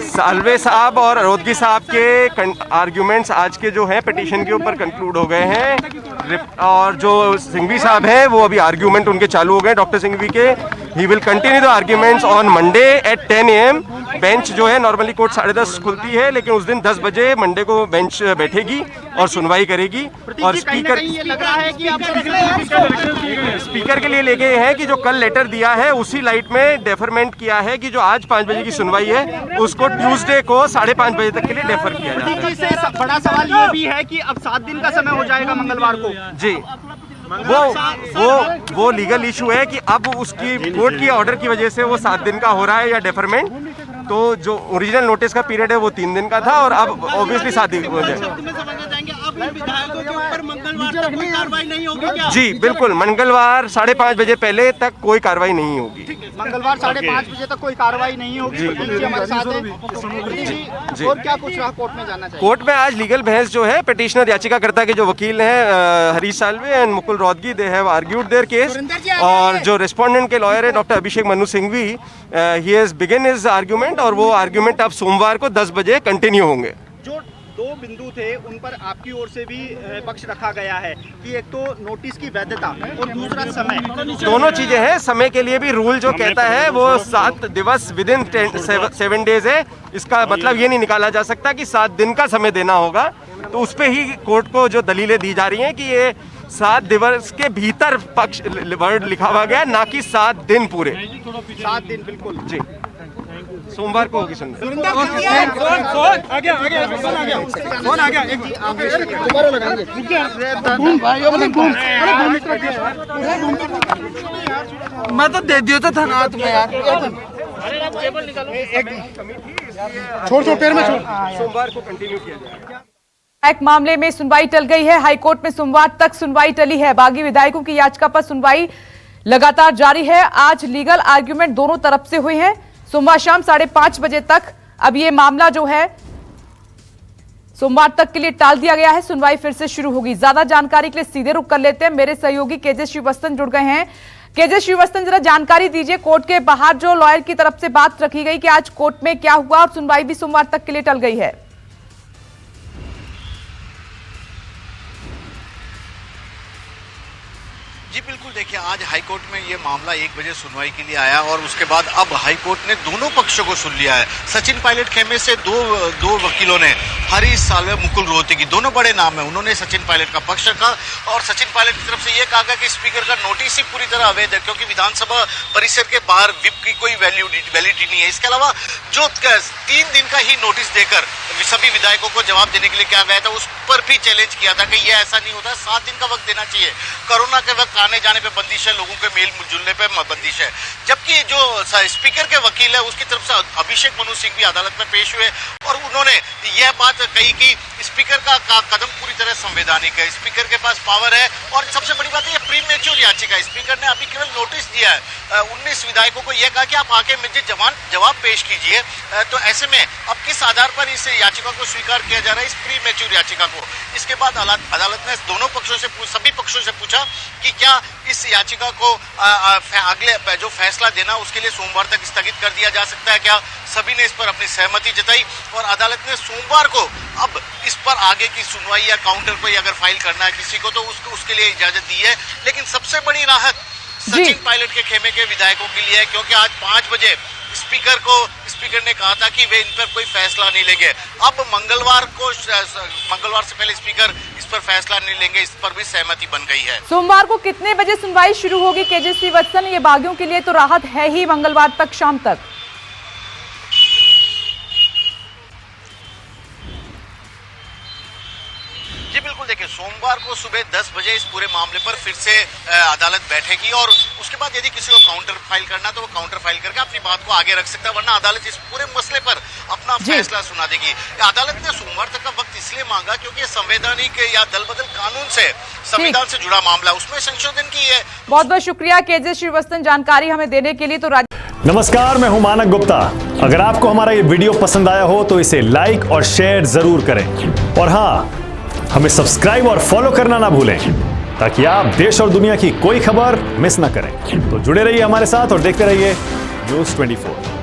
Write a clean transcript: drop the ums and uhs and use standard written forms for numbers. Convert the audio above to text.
सालवे साहब और रोदगी साहब के आर्ग्यूमेंट्स आज के जो हैं पिटीशन के ऊपर कंक्लूड हो गए हैं और जो सिंघवी साहब हैं वो अभी आर्ग्यूमेंट उनके चालू हो गए डॉक्टर सिंघवी के। He will continue the arguments on Monday at 10 AM। Bench जो है नॉर्मली कोर्ट 10:30 खुलती है, लेकिन उस दिन 10 बजे मंडे को बेंच बैठेगी और सुनवाई करेगी। और स्पीकर के लिए ले गए हैं कि जो कल लेटर दिया है उसी लाइट में डेफरमेंट किया है कि जो आज 5 बजे की सुनवाई है उसको ट्यूसडे को 5:30 बजे तक के लिए डेफर किया जाता है। बड़ा सवाल ये भी है कि अब 7 दिन का समय हो जाएगा मंगलवार को। जी, वो लीगल इशू है कि अब उसकी कोर्ट की ऑर्डर की वजह से वो 7 दिन का हो रहा है या डेफरमेंट। तो जो ओरिजिनल नोटिस का पीरियड है वो 3 दिन का था और अब ऑब्वियसली 7 दिन हो जाए। जी बिल्कुल, मंगलवार 5:30 बजे पहले तक कोई कार्रवाई नहीं होगी। मंगलवार 5:30 बजे तक कोई कार्रवाई नहीं होगी। हमारे साथ है। और क्या कुछ रहा कोर्ट में जाना चाहिए? कोर्ट में आज लीगल बहस जो है, पिटिशनर याचिकाकर्ता के जो वकील हैं Harish Salve and Mukul Rohatgi, they have argued there case. और जो रिस्पोंडेंट के लॉयर है doctor Abhishek Manu Singhvi, he has begin his argument और वो आर्ग्यूमेंट अब सोमवार को 10 बजे कंटिन्यू होंगे। जो 2 बिंदु थे उन पर आपकी ओर से भी पक्ष रखा गया है कि एक तो नोटिस की वैधता और दूसरा समय। दोनों चीजें हैं। समय के लिए भी रूल जो कहता है वो 7 दिवस विद इन 7 डेज है। इसका मतलब ये नहीं निकाला जा सकता कि 7 दिन का समय देना होगा। तो उस पे ही कोर्ट को जो दलीलें दी जा रही हैं कि ये 7 दिवस के भीतर पक्ष वर्ड लिखा हुआ गया, ना कि 7 दिन पूरे। 7 दिन बिल्कुल जी, सोमवार को होगी सुनवाई। मैं तो दे दियो था ना तुम्हें यार। छोड़ पैर में छोड़। सोमवार को कंटिन्यू किया जाएगा। एक मामले में सुनवाई टल गई है। हाईकोर्ट में सोमवार तक सुनवाई टली है। बागी विधायकों की याचिका पर सुनवाई लगातार जारी है। आज लीगल आर्ग्यूमेंट दोनों तरफ से हुए हैं। सोमवार शाम 5:30 बजे तक अब ये मामला जो है सोमवार तक के लिए टाल दिया गया है। सुनवाई फिर से शुरू होगी। ज्यादा जानकारी के लिए सीधे रुख कर लेते हैं। मेरे सहयोगी केजे श्रीवास्तव जुड़ गए हैं। केजे श्रीवास्तव, जरा जानकारी दीजिए, कोर्ट के बाहर जो लॉयर की तरफ से बात रखी गई कि आज कोर्ट में क्या हुआ और सुनवाई भी सोमवार तक के लिए टल गई है। जी बिल्कुल, देखिए आज हाईकोर्ट में ये मामला 1 बजे सुनवाई के लिए आया और उसके बाद अब हाईकोर्ट ने दोनों पक्षों को सुन लिया है। सचिन पायलट खेमे से दो वकीलों ने, हरीश साल्वे, मुकुल रोहतगी, दोनों बड़े नाम है, उन्होंने सचिन पायलट का पक्ष रखा और सचिन पायलट की तरफ से ये कहा गया कि स्पीकर का नोटिस ही पूरी तरह अवैध है क्योंकि विधानसभा परिसर के बाहर विप की कोई वैलिडिटी नहीं है। इसके अलावा जो 3 दिन का ही नोटिस देकर सभी विधायकों को जवाब देने के लिए कहा गया था, उस पर भी चैलेंज किया था कि यह ऐसा नहीं होता, 7 दिन का वक्त देना चाहिए। कोरोना के वक्त आने जाने पे बंदिश है, लोगों के मेल जुलने पे बंदिश है। जबकि जो स्पीकर के वकील है उसकी तरफ से अभिषेक मनु सिंघवी अदालत में पेश हुए और उन्होंने यह बात कही कि स्पीकर का कदम पूरी तरह संवैधानिक है, स्पीकर के पास पावर है और सबसे बड़ी बात है ये प्रीमेच्योर याचिका। स्पीकर ने अभी केवल नोटिस दिया है 19 विधायकों को, यह कहा कि आप आके मुझे जवाब पेश कीजिए। तो ऐसे में अब किस आधार पर इस याचिका को स्वीकार किया जा रहा है, इस प्रीमेच्योर याचिका को? इसके बाद अदालत ने दोनों पक्षों से सभी पक्षों से पूछा कि क्या इस याचिका को अगले जो फैसला देना उसके लिए सोमवार तक स्थगित कर दिया जा सकता है क्या? सभी ने इस पर अपनी सहमति जताई और अदालत ने सोमवार को अब इस पर आगे की सुनवाई या काउंटर कोई अगर फाइल करना है किसी को तो उसके लिए इजाजत दी है। लेकिन सबसे बड़ी राहत सचिन पायलट के खेमे के विधायकों के लिए है क्योंकि आज 5 बजे स्पीकर ने कहा था कि वे इन पर कोई फैसला नहीं लेंगे। अब मंगलवार से पहले स्पीकर इस पर फैसला नहीं लेंगे, इस पर भी सहमति बन गई है। सोमवार को कितने बजे सुनवाई शुरू होगी केजे श्रीवास्तव? ये बागियों के लिए तो राहत है ही मंगलवार तक शाम तक। जी बिल्कुल, देखिए सोमवार को सुबह 10 बजे इस पूरे मामले पर फिर से अदालत बैठेगी और उसके बाद यदि किसी को काउंटर फाइल करना तो वो काउंटर फाइल करके अपनी बात को आगे रख सकता है, वरना अदालत इस पूरे मसले पर अपना फैसला सुना देगी। अदालत ने सोमवार तक का वक्त इसलिए मांगा क्योंकि संवैधानिक या दल बदल कानून से, संविधान से जुड़ा मामला, उसमें संशोधन की है। बहुत बहुत शुक्रिया केजे श्रीवास्तव जानकारी हमें देने के लिए। तो नमस्कार, मैं हूं मानक गुप्ता। अगर आपको हमारा ये वीडियो पसंद आया हो तो इसे लाइक और शेयर जरूर करें और हाँ, हमें सब्सक्राइब और फॉलो करना ना भूलें ताकि आप देश और दुनिया की कोई खबर मिस ना करें। तो जुड़े रहिए हमारे साथ और देखते रहिए News 24।